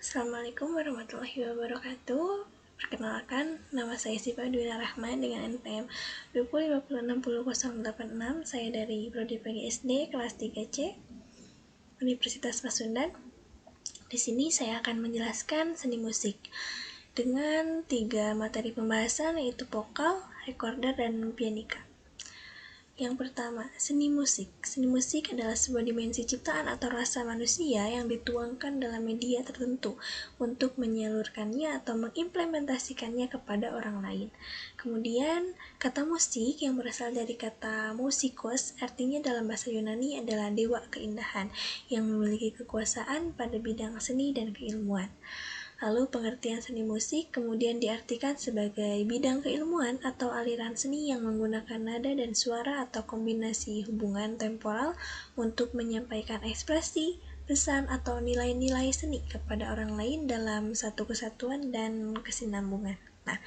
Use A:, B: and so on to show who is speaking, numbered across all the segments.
A: Assalamualaikum warahmatullahi wabarakatuh. Perkenalkan, nama saya Siva Dwina Rahman dengan NPM 205060086. Saya dari Prodi PGSD kelas 3C Universitas Pasundan. Di sini saya akan menjelaskan seni musik dengan 3 materi pembahasan, yaitu vokal, recorder, dan pianika. Yang pertama, seni musik. Seni musik adalah sebuah dimensi ciptaan atau rasa manusia yang dituangkan dalam media tertentu untuk menyalurkannya atau mengimplementasikannya kepada orang lain. Kemudian, kata musik yang berasal dari kata musikos artinya dalam bahasa Yunani adalah dewa keindahan yang memiliki kekuasaan pada bidang seni dan keilmuan. Lalu pengertian seni musik kemudian diartikan sebagai bidang keilmuan atau aliran seni yang menggunakan nada dan suara atau kombinasi hubungan temporal untuk menyampaikan ekspresi, pesan, atau nilai-nilai seni kepada orang lain dalam satu kesatuan dan kesinambungan. Nah,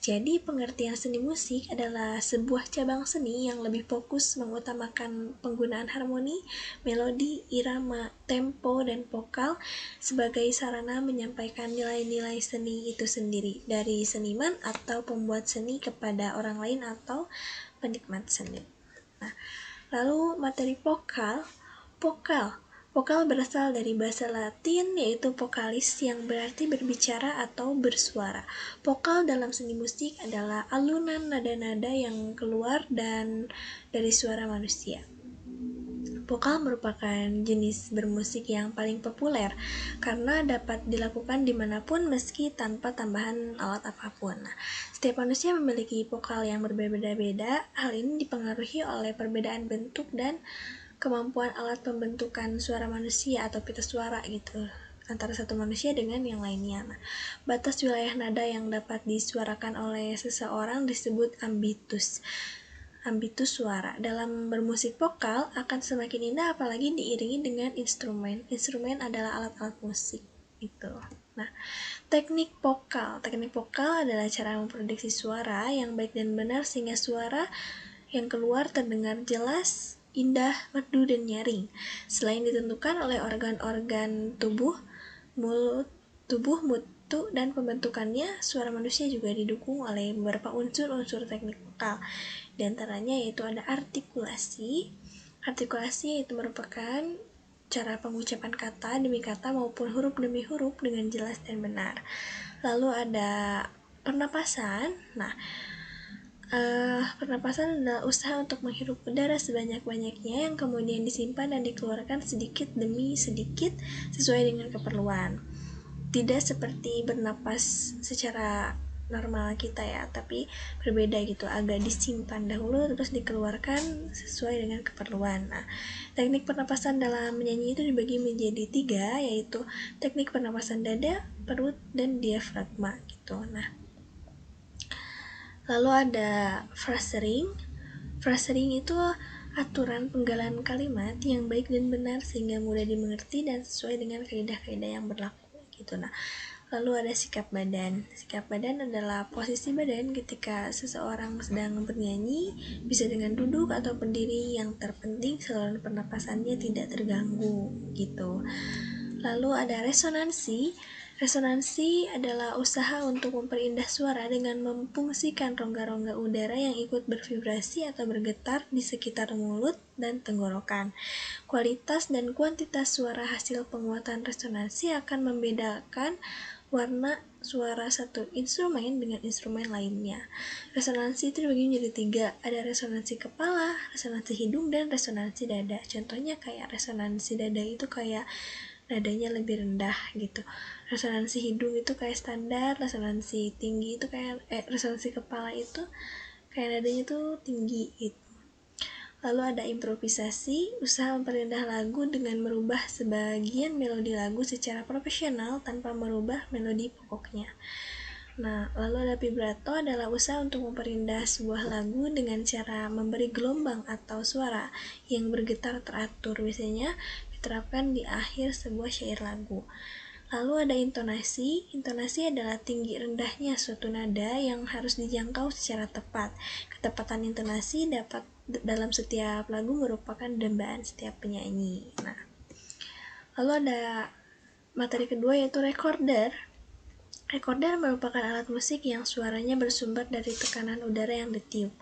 A: jadi pengertian seni musik adalah sebuah cabang seni yang lebih fokus mengutamakan penggunaan harmoni, melodi, irama, tempo, dan vokal sebagai sarana menyampaikan nilai-nilai seni itu sendiri dari seniman atau pembuat seni kepada orang lain atau penikmat seni. Nah, lalu materi vokal. Vokal berasal dari bahasa Latin yaitu vokalis yang berarti berbicara atau bersuara. Vokal dalam seni musik adalah alunan nada-nada yang keluar dan dari suara manusia. Vokal merupakan jenis bermusik yang paling populer karena dapat dilakukan dimanapun meski tanpa tambahan alat apapun. Nah, setiap manusia memiliki vokal yang berbeda-beda. Hal ini dipengaruhi oleh perbedaan bentuk dan kemampuan alat pembentukan suara manusia atau pita suara gitu antara satu manusia dengan yang lainnya. Nah, batas wilayah nada yang dapat disuarakan oleh seseorang disebut ambitus suara. Dalam bermusik vokal akan semakin indah apalagi diiringi dengan instrumen. Instrumen adalah alat-alat musik itu. Nah, teknik vokal adalah cara memproduksi suara yang baik dan benar sehingga suara yang keluar terdengar jelas, indah, merdu, dan nyaring. Selain ditentukan oleh organ-organ tubuh, mutu, dan pembentukannya, suara manusia juga didukung oleh beberapa unsur-unsur teknik vokal. Di antaranya yaitu ada artikulasi. Artikulasi itu merupakan cara pengucapan kata demi kata maupun huruf demi huruf dengan jelas dan benar. Lalu ada pernapasan. Nah, pernapasan adalah usaha untuk menghirup udara sebanyak-banyaknya yang kemudian disimpan dan dikeluarkan sedikit demi sedikit sesuai dengan keperluan. Tidak seperti bernapas secara normal kita ya, tapi berbeda gitu, agak disimpan dahulu terus dikeluarkan sesuai dengan keperluan. Nah, teknik pernapasan dalam menyanyi itu dibagi menjadi 3, yaitu teknik pernapasan dada, perut, dan diafragma gitu. Nah, lalu ada phrasing. Phrasing itu aturan penggalan kalimat yang baik dan benar sehingga mudah dimengerti dan sesuai dengan kaidah-kaidah yang berlaku gitu. Nah, lalu ada sikap badan. Sikap badan adalah posisi badan ketika seseorang sedang bernyanyi, bisa dengan duduk atau berdiri, yang terpenting saluran pernapasannya tidak terganggu gitu. Lalu ada resonansi. Resonansi adalah usaha untuk memperindah suara dengan memfungsikan rongga-rongga udara yang ikut bervibrasi atau bergetar di sekitar mulut dan tenggorokan. Kualitas dan kuantitas suara hasil penguatan resonansi akan membedakan warna suara satu instrumen dengan instrumen lainnya. Resonansi itu dibagi menjadi 3, ada resonansi kepala, resonansi hidung, dan resonansi dada. Contohnya kayak resonansi dada itu kayak nadanya lebih rendah gitu. Resonansi hidung itu kayak standar, resonansi tinggi itu kayak resonansi kepala itu kayak nadanya tuh tinggi gitu. Lalu ada improvisasi, usaha memperindah lagu dengan merubah sebagian melodi lagu secara profesional tanpa merubah melodi pokoknya. Nah, lalu ada vibrato adalah usaha untuk memperindah sebuah lagu dengan cara memberi gelombang atau suara yang bergetar teratur, biasanya diterapkan di akhir sebuah syair lagu. Lalu ada intonasi. Intonasi adalah tinggi rendahnya suatu nada yang harus dijangkau secara tepat. Ketepatan intonasi dapat dalam setiap lagu merupakan dambaan setiap penyanyi. Nah, lalu ada materi kedua yaitu recorder. Recorder merupakan alat musik yang suaranya bersumber dari tekanan udara yang ditiup,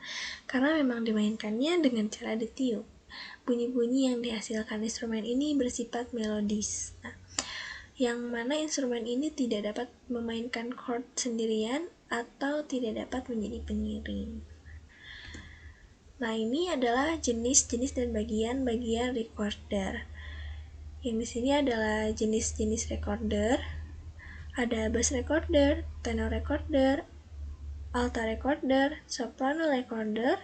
A: karena memang dimainkannya dengan cara ditiup. Bunyi-bunyi yang dihasilkan instrumen ini bersifat melodis. Yang mana instrumen ini tidak dapat memainkan chord sendirian atau tidak dapat menjadi pengiring. Nah, ini adalah jenis-jenis dan bagian-bagian recorder. Yang di sini adalah jenis-jenis recorder. Ada bass recorder, tenor recorder, alto recorder, soprano recorder,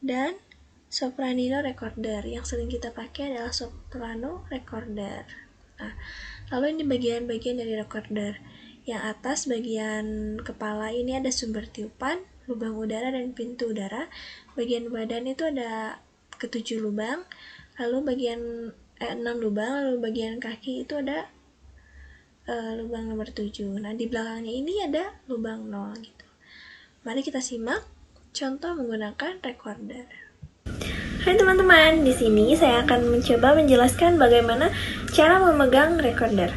A: dan sopranino recorder. Yang sering kita pakai adalah soprano recorder. Nah, lalu ini bagian-bagian dari recorder. Yang atas bagian kepala ini ada sumber tiupan, lubang udara dan pintu udara. Bagian badan itu ada ke-7 lubang, lalu bagian 6 lubang, lalu bagian kaki itu ada lubang nomor 7. Nah, di belakangnya ini ada lubang 0 gitu. Mari kita simak contoh menggunakan recorder. Hai teman-teman, di sini saya akan mencoba menjelaskan bagaimana cara memegang recorder.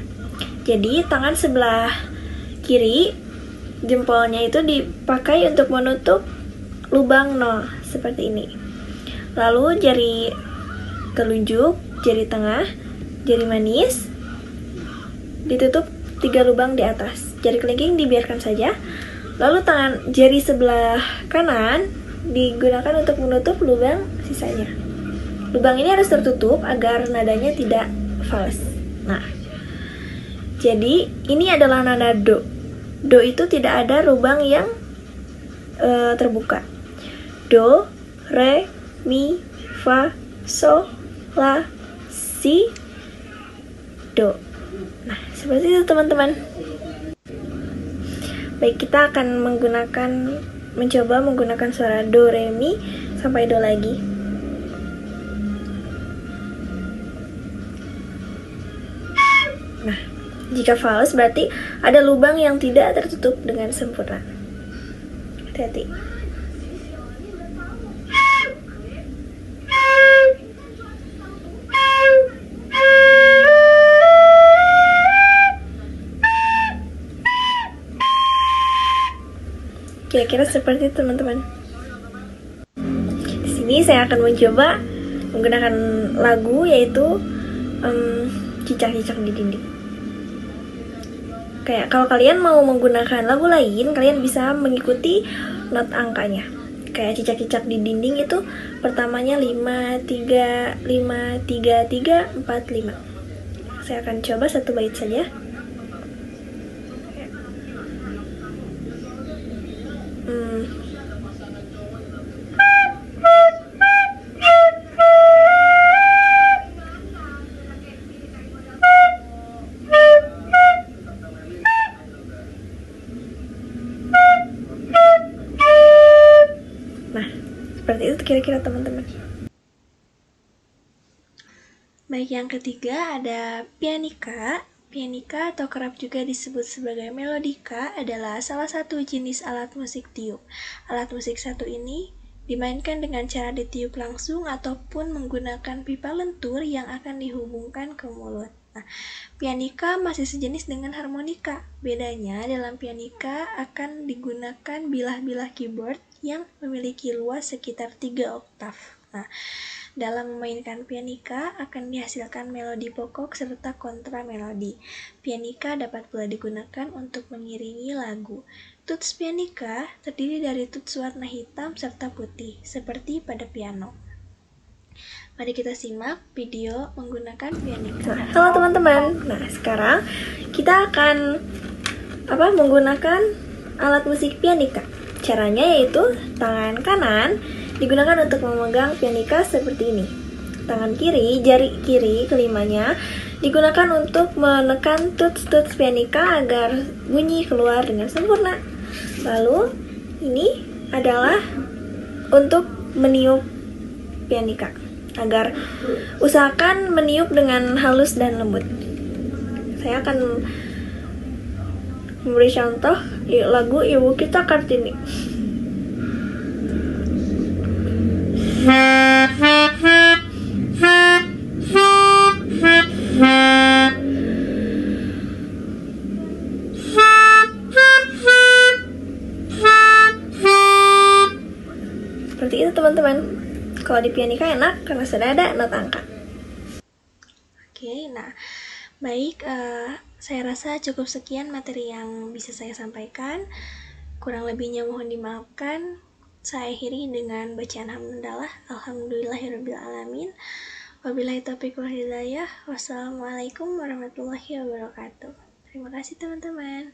A: Jadi, tangan sebelah kiri, jempolnya itu dipakai untuk menutup lubang 0 seperti ini. Lalu jari telunjuk, jari tengah, jari manis ditutup 3 lubang di atas. Jari kelingking dibiarkan saja. Lalu tangan jari sebelah kanan digunakan untuk menutup lubang sisanya. Lubang ini harus tertutup agar nadanya tidak fals. Nah, jadi ini adalah nada do. Do itu tidak ada lubang yang terbuka. Do, re, mi, fa, sol, la, si, do. Nah, seperti itu teman-teman. Baik, kita akan mencoba menggunakan suara do, re, mi sampai do lagi. Nah, jika fals berarti ada lubang yang tidak tertutup dengan sempurna. Hati-hati. Kira-kira seperti itu teman-teman. Di sini saya akan mencoba menggunakan lagu yaitu cicak-cicak di dinding. Kayak kalau kalian mau menggunakan lagu lain, kalian bisa mengikuti not angkanya. Kayak cicak-cicak di dinding itu pertamanya 5, 3, 5, 3, 3, 4, 5. Saya akan coba satu bait saja. Nah, seperti itu kira-kira teman-teman. Baik, yang ketiga ada pianika. Pianika atau kerap juga disebut sebagai melodika adalah salah satu jenis alat musik tiup. Alat musik satu ini dimainkan dengan cara ditiup langsung ataupun menggunakan pipa lentur yang akan dihubungkan ke mulut. Nah, pianika masih sejenis dengan harmonika. Bedanya dalam pianika akan digunakan bilah-bilah keyboard yang memiliki luas sekitar 3 oktav. Nah, dalam memainkan pianika akan dihasilkan melodi pokok serta kontra melodi. Pianika dapat pula digunakan untuk mengiringi lagu. Tuts pianika terdiri dari tuts warna hitam serta putih, seperti pada piano. Mari kita simak video menggunakan pianika. Halo teman-teman, nah sekarang kita akan menggunakan alat musik pianika. Caranya yaitu tangan kanan digunakan untuk memegang pianika seperti ini. Tangan kiri, jari kiri kelimanya digunakan untuk menekan tuts-tuts pianika agar bunyi keluar dengan sempurna. Lalu ini adalah untuk meniup pianika, agar usahakan meniup dengan halus dan lembut. Saya akan memberi contoh lagu Ibu Kita Kartini. Seperti itu teman-teman. Kalau di pianika enak karena sudah ada not angka. Oke, nah baik, saya rasa cukup sekian materi yang bisa saya sampaikan. Kurang lebihnya mohon dimaafkan. Saya akhiri dengan bacaan hamdalah. Alhamdulillahirrabbilalamin. Wabillahi taufiq wal hidayah. Wassalamualaikum warahmatullahi wabarakatuh. Terima kasih teman-teman.